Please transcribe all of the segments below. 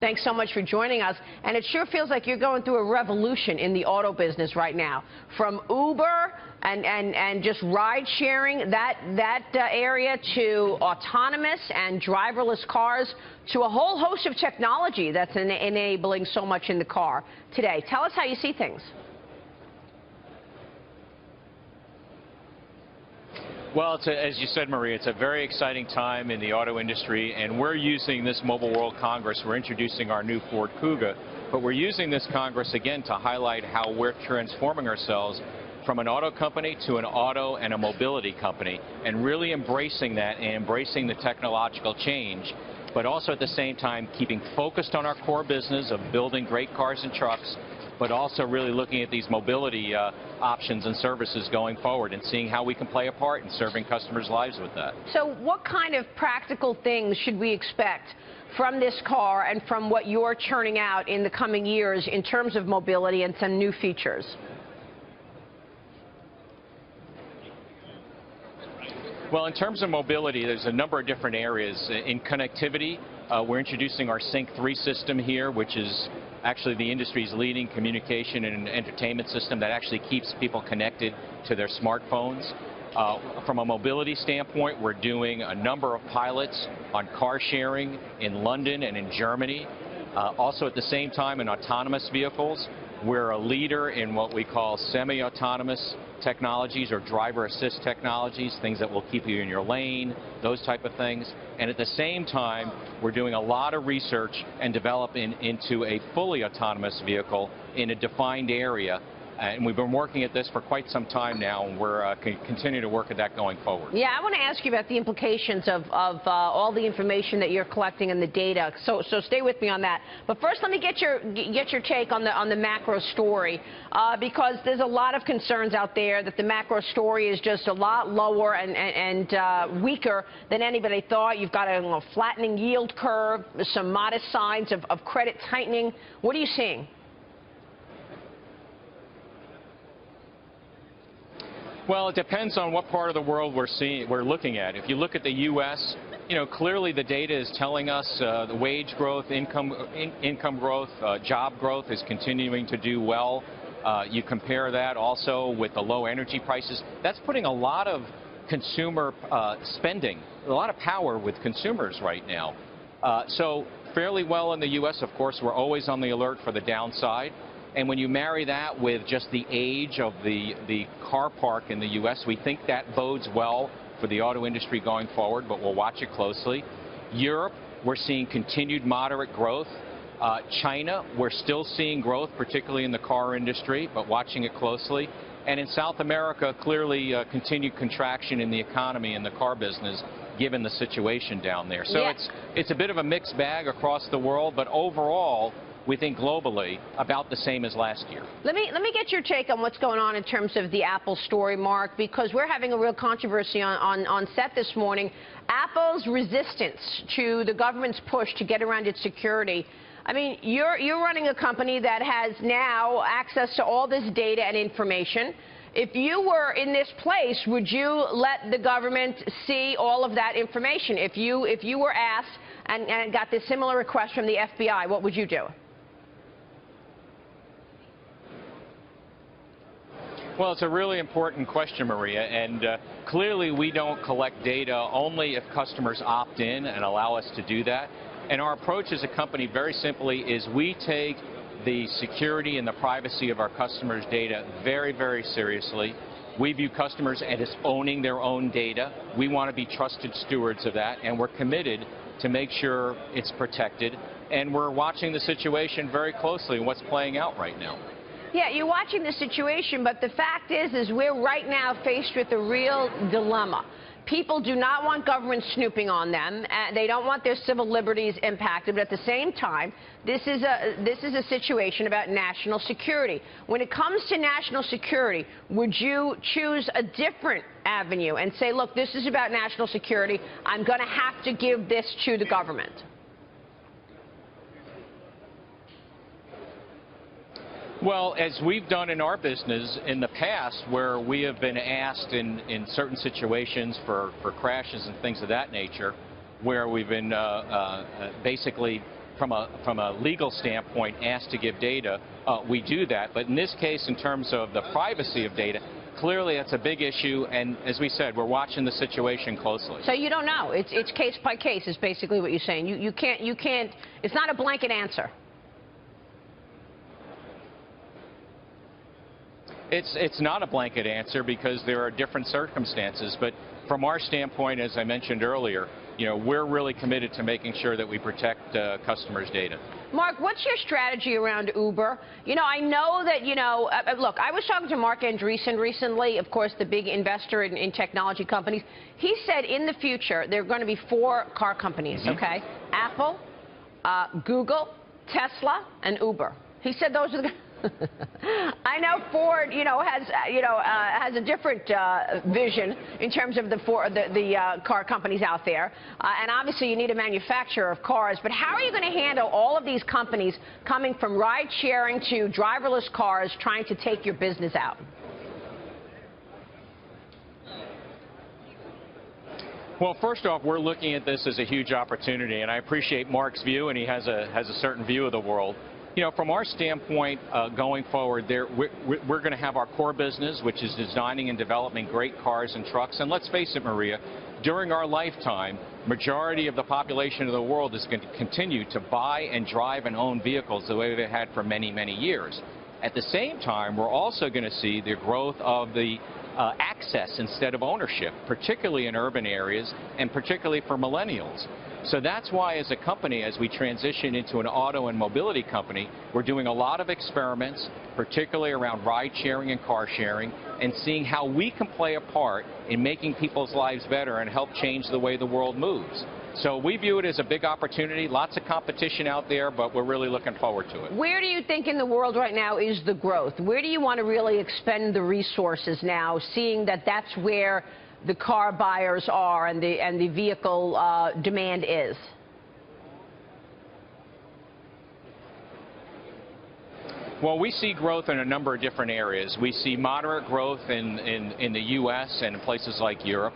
Thanks so much for joining us. And it sure feels like you're going through a revolution in the auto business right now. From Uber and just ride sharing, that area, to autonomous and driverless cars, to a whole host of technology that's enabling so much in the car today. Tell us how you see things. Well, as you said, Maria, it's a very exciting time in the auto industry, and we're using this Mobile World Congress. We're introducing our new Ford Kuga, but we're using this Congress again to highlight how we're transforming ourselves from an auto company to an auto and a mobility company, and really embracing that and embracing the technological change, but also at the same time keeping focused on our core business of building great cars and trucks, but also really looking at these mobility options and services going forward and seeing how we can play a part in serving customers' lives with that. So what kind of practical things should we expect from this car and from what you're churning out in the coming years in terms of mobility and some new features? Well, in terms of mobility, there's a number of different areas. In connectivity, we're introducing our Sync 3 system here, which is actually the industry's leading communication and entertainment system that actually keeps people connected to their smartphones. From a mobility standpoint, we're doing a number of pilots on car sharing in London and in Germany. Also at the same time, in autonomous vehicles, we're a leader in what we call semi-autonomous technologies or driver assist technologies, things that will keep you in your lane, those type of things. And at the same time, we're doing a lot of research and developing into a fully autonomous vehicle in a defined area. And we've been working at this for quite some time now, and we're continuing to work at that going forward. Yeah, I want to ask you about the implications of all the information that you're collecting and the data. So stay with me on that. But first, let me get your take on the macro story, because there's a lot of concerns out there that the macro story is just a lot lower and weaker than anybody thought. You've got a flattening yield curve, some modest signs of credit tightening. What are you seeing? Well, it depends on what part of the world we're looking at. If you look at the U.S., clearly the data is telling us the wage growth, income growth, job growth is continuing to do well. You compare that also with the low energy prices. That's putting a lot of consumer spending, a lot of power with consumers right now. So fairly well in the U.S., of course, we're always on the alert for the downside. And when you marry that with just the age of the car park in the U.S., we think that bodes well for the auto industry going forward, but we'll watch it closely. Europe, we're seeing continued moderate growth. China, we're still seeing growth, particularly in the car industry, but watching it closely. And in South America, clearly continued contraction in the economy and the car business, given the situation down there. So it's a bit of a mixed bag across the world, but overall, we think globally about the same as last year. Let me get your take on what's going on in terms of the Apple story, Mark, because we're having a real controversy on set this morning. Apple's resistance to the government's push to get around its security. I mean, you're running a company that has now access to all this data and information. If you were in this place, would you let the government see all of that information? If you were asked and got this similar request from the FBI, what would you do? Well, it's a really important question, Maria, and clearly we don't collect data only if customers opt in and allow us to do that. And our approach as a company, very simply, is we take the security and the privacy of our customers' data very, very seriously. We view customers as owning their own data. We want to be trusted stewards of that, and we're committed to make sure it's protected. And we're watching the situation very closely and what's playing out right now. Yeah, you're watching the situation, but the fact is we're right now faced with a real dilemma. People do not want government snooping on them. They don't want their civil liberties impacted. But at the same time, this is a situation about national security. When it comes to national security, would you choose a different avenue and say, look, this is about national security. I'm going to have to give this to the government? Well, as we've done in our business in the past, where we have been asked in certain situations for crashes and things of that nature, where we've been basically from a legal standpoint, asked to give data, we do that. But in this case, in terms of the privacy of data, clearly that's a big issue, and as we said, we're watching the situation closely. So you don't know. It's case by case is basically what you're saying. You can't, it's not a blanket answer. It's not a blanket answer because there are different circumstances, but from our standpoint, as I mentioned earlier, we're really committed to making sure that we protect customers' data. Mark, what's your strategy around Uber? I know that, look, I was talking to Mark Andreessen recently, of course, the big investor in technology companies. He said in the future there are going to be 4 car companies, okay? Apple, Google, Tesla, and Uber. He said those are the... I know Ford, has a different vision in terms of the car companies out there, and obviously you need a manufacturer of cars. But how are you going to handle all of these companies coming from ride-sharing to driverless cars, trying to take your business out? Well, first off, we're looking at this as a huge opportunity, and I appreciate Mark's view, and he has a certain view of the world. From our standpoint, going forward, we're going to have our core business, which is designing and developing great cars and trucks. And let's face it, Maria, during our lifetime, majority of the population of the world is going to continue to buy and drive and own vehicles the way they've had for many, many years. At the same time, we're also going to see the growth of the access instead of ownership, particularly in urban areas and particularly for millennials. So that's why, as a company, as we transition into an auto and mobility company, we're doing a lot of experiments, particularly around ride sharing and car sharing, and seeing how we can play a part in making people's lives better and help change the way the world moves. So we view it as a big opportunity, lots of competition out there, but we're really looking forward to it. Where do you think in the world right now is the growth? Where do you want to really expend the resources now, seeing that that's where the car buyers are and the vehicle demand is? Well, we see growth in a number of different areas. We see moderate growth in the U.S. and in places like Europe.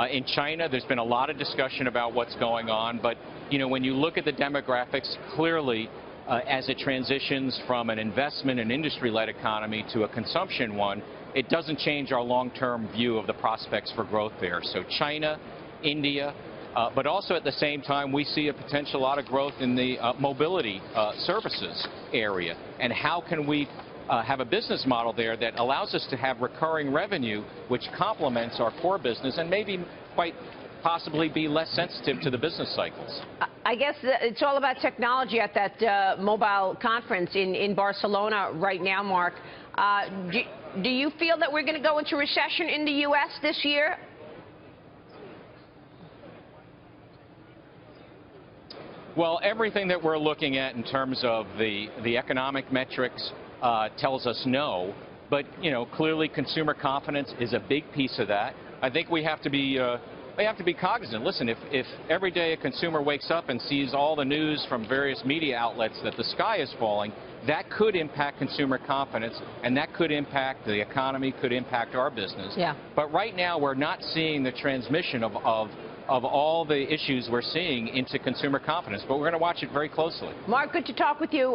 In China, there's been a lot of discussion about what's going on, but when you look at the demographics, clearly as it transitions from an investment and industry-led economy to a consumption one, it doesn't change our long-term view of the prospects for growth there. So China, India, but also at the same time, we see a potential lot of growth in the mobility services area. And how can we have a business model there that allows us to have recurring revenue, which complements our core business and maybe quite possibly be less sensitive to the business cycles? I guess it's all about technology at that mobile conference in Barcelona right now, Mark. Do you feel that we're going to go into recession in the U.S. this year? Well, everything that we're looking at in terms of the economic metrics tells us no. But, clearly consumer confidence is a big piece of that. I think we have to be cognizant. Listen, if every day a consumer wakes up and sees all the news from various media outlets that the sky is falling, that could impact consumer confidence, and that could impact the economy, could impact our business. Yeah. But right now, we're not seeing the transmission of all the issues we're seeing into consumer confidence, but we're going to watch it very closely. Mark, good to talk with you.